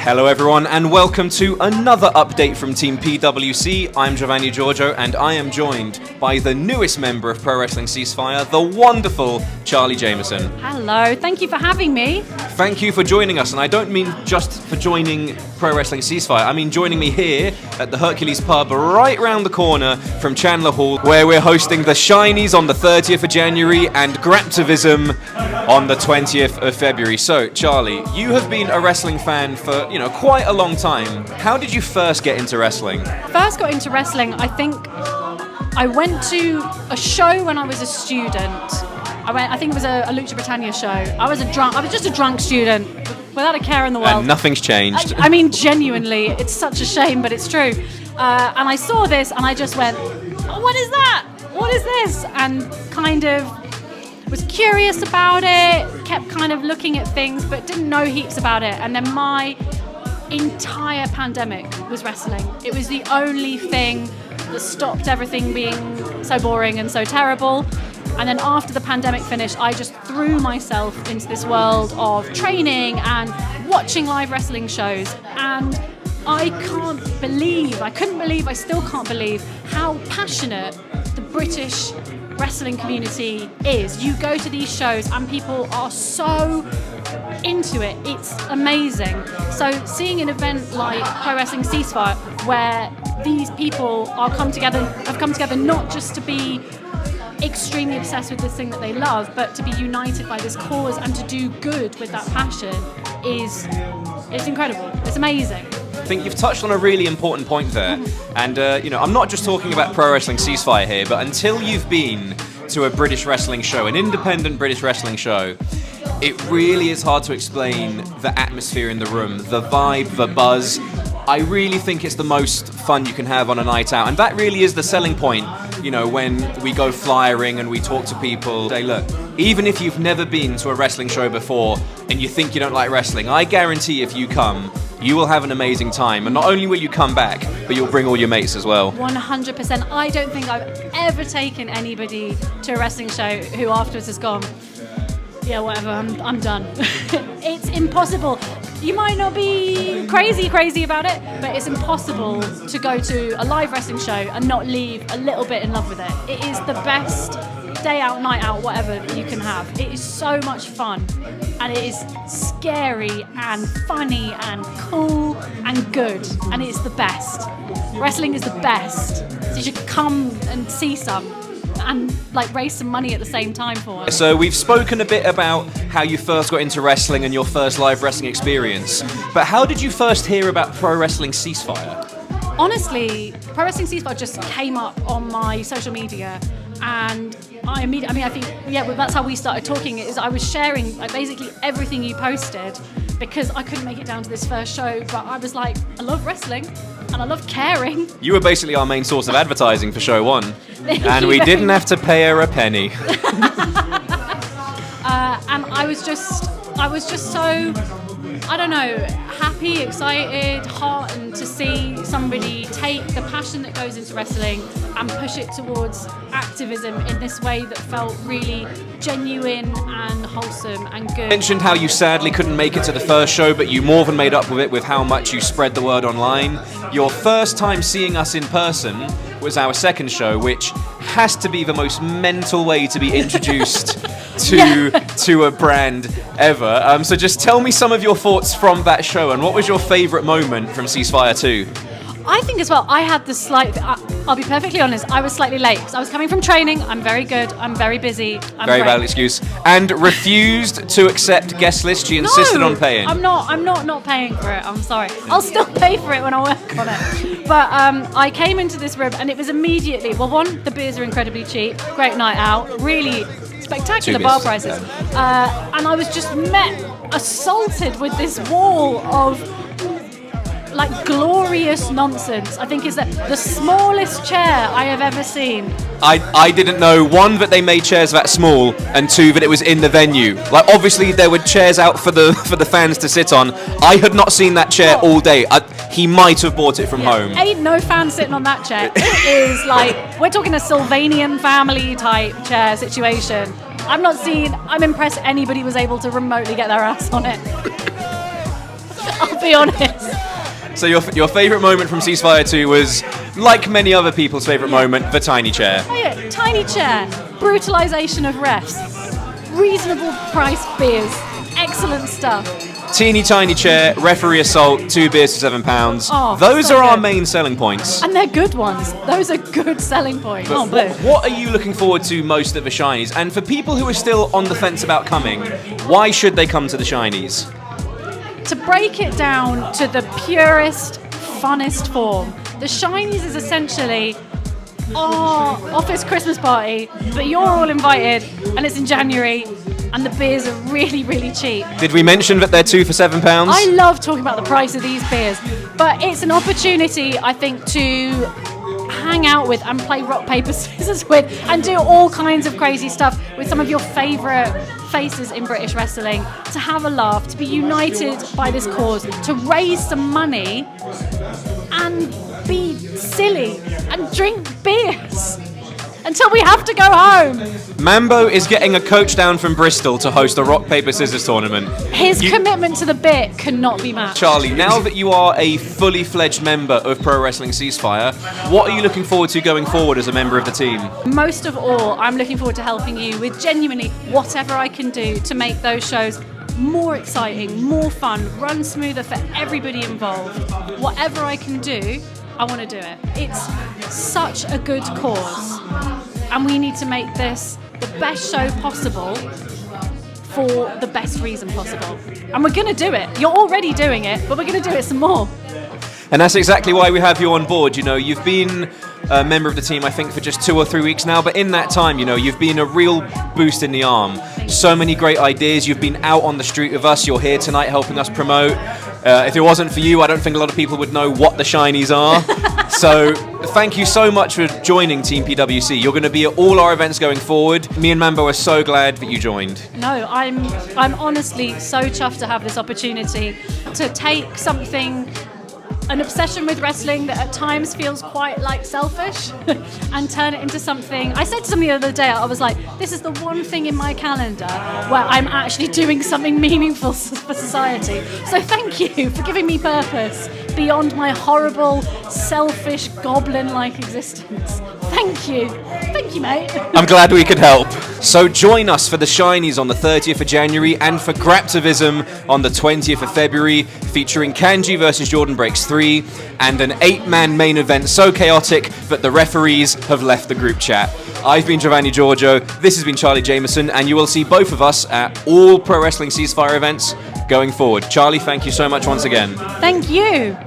Hello everyone and welcome to another update from Team PWC. I'm Giovanni Giorgio and I am joined by the newest member of Pro Wrestling CEASEFIRE, the wonderful Charlie Jamison. Hello, thank you for having me. Thank you for joining us, and I don't mean just for joining Pro Wrestling CEASEFIRE, I mean joining me here at the Hercules pub right round the corner from Chandler Hall, where we're hosting the Shinies on the 30th of January and Graptivism on the 20th of February. So, Charlie, you have been a wrestling fan for, quite a long time. How did you first get into wrestling? First got into wrestling, I think I went to a show when I was a student. I think it was a Lucha Britannia show. I was just a drunk student without a care in the world. And nothing's changed. I mean, genuinely, it's such a shame, but it's true. And I saw this and I just went, oh, what is that? What is this? And kind of was curious about it, kept kind of looking at things, but didn't know heaps about it. And then my entire pandemic was wrestling. It was the only thing that stopped everything being so boring and so terrible. And then after the pandemic finished, I just threw myself into this world of training and watching live wrestling shows. And I still can't believe how passionate the British wrestling community is. You go to these shows and people are so into it. It's amazing. So seeing an event like Pro Wrestling CEASEFIRE, where these people have come together not just to be extremely obsessed with this thing that they love, but to be united by this cause and to do good with that passion it's incredible. It's amazing. I think you've touched on a really important point there. And, I'm not just talking about Pro Wrestling CEASEFIRE here, but until you've been to a British wrestling show, an independent British wrestling show, it really is hard to explain the atmosphere in the room, the vibe, the buzz. I really think it's the most fun you can have on a night out. And that really is the selling point, when we go flyering and we talk to people. Say, look, even if you've never been to a wrestling show before and you think you don't like wrestling, I guarantee if you come, you will have an amazing time. And not only will you come back, but you'll bring all your mates as well. 100%. I don't think I've ever taken anybody to a wrestling show who afterwards has gone, yeah, whatever, I'm done. It's impossible. You might not be crazy about it, but it's impossible to go to a live wrestling show and not leave a little bit in love with it. It is the best day out, night out, whatever you can have. It is so much fun, and it is scary and funny and cool and good, and it's the best. Wrestling is the best, so you should come and see some and raise some money at the same time for it. So we've spoken a bit about how you first got into wrestling and your first live wrestling experience, but how did you first hear about Pro Wrestling CEASEFIRE? Honestly, Pro Wrestling CEASEFIRE just came up on my social media, and that's how we started talking. Is I was sharing basically everything you posted, because I couldn't make it down to this first show, but I was like, I love wrestling and I love caring. You were basically our main source of advertising for show one, and we didn't have to pay her a penny. And I was just so, I don't know, happy, excited, heartened to see somebody take the passion that goes into wrestling and push it towards activism in this way that felt really genuine and wholesome and good. You mentioned how you sadly couldn't make it to the first show, but you more than made up with it with how much you spread the word online. Your first time seeing us in person was our second show, which has to be the most mental way to be introduced to a brand ever. So just tell me some of your thoughts from that show, and what was your favourite moment from CEASEFIRE 2? I think as well, I had the I'll be perfectly honest, I was slightly late because I was coming from training. I'm very good, I'm very busy. Very valid excuse. And refused to accept guest list. She insisted on paying. I'm not paying for it, I'm sorry. I'll still pay for it when I work on it. But I came into this room and it was immediately, well, one, the beers are incredibly cheap, great night out, really spectacular bar prices. And I was just assaulted with this wall of glorious nonsense. I think is the smallest chair I have ever seen. I didn't know, one, that they made chairs that small, and two, that it was in the venue. Obviously there were chairs out for the fans to sit on. I had not seen that chair all day. He might have bought it from home. Ain't no fan sitting on that chair. It is we're talking a Sylvanian family type chair situation. I'm impressed anybody was able to remotely get their ass on it. be honest. So your favourite moment from Ceasefire 2 was, like many other people's favourite moment, the tiny chair. Oh yeah, tiny chair, brutalisation of refs, reasonable price beers, excellent stuff. Teeny tiny chair, referee assault, 2 beers for £7. Oh, Those so are our good. main selling points. And they're good ones. Those are good selling points. But what are you looking forward to most at the Shinies? And for people who are still on the fence about coming, why should they come to the Shinies? To break it down to the purest, funnest form, the Shinies is essentially our office Christmas party, but you're all invited, and it's in January, and the beers are really, really cheap. Did we mention that they're 2 for £7? I love talking about the price of these beers, but it's an opportunity, I think, to hang out with and play rock, paper, scissors with, and do all kinds of crazy stuff with some of your favourite faces in British wrestling, to have a laugh, to be united by this cause, to raise some money and be silly and drink beers until we have to go home. Mambo is getting a coach down from Bristol to host a rock, paper, scissors tournament. His commitment to the bit cannot be matched. Charlie, now that you are a fully fledged member of Pro Wrestling Ceasefire, what are you looking forward to going forward as a member of the team? Most of all, I'm looking forward to helping you with genuinely whatever I can do to make those shows more exciting, more fun, run smoother for everybody involved. Whatever I can do, I want to do it. It's such a good cause, and we need to make this the best show possible for the best reason possible. And we're going to do it. You're already doing it, but we're going to do it some more. And that's exactly why we have you on board. You know, you've been a member of the team, I think, for just 2 or 3 weeks now, but in that time, you know, you've been a real boost in the arm. So many great ideas. You've been out on the street with us. You're here tonight helping us promote. If it wasn't for you, I don't think a lot of people would know what the Shinies are. So thank you so much for joining Team PWC. You're going to be at all our events going forward. Me and Mambo are so glad that you joined. No, I'm honestly so chuffed to have this opportunity to take something, an obsession with wrestling that at times feels quite like selfish, and turn it into something. I said to somebody the other day, I was like, this is the one thing in my calendar where I'm actually doing something meaningful for society. So thank you for giving me purpose beyond my horrible, selfish, goblin-like existence. Thank you. Thank you, mate. I'm glad we could help. So join us for the Shinies on the 30th of January and for Graptivism on the 20th of February, featuring Kanji versus Jordan Breaks 3 and an 8-man main event so chaotic that the referees have left the group chat. I've been Giovanni Giorgio, this has been Charlie Jamison, and you will see both of us at all Pro Wrestling Ceasefire events going forward. Charlie, thank you so much once again. Thank you.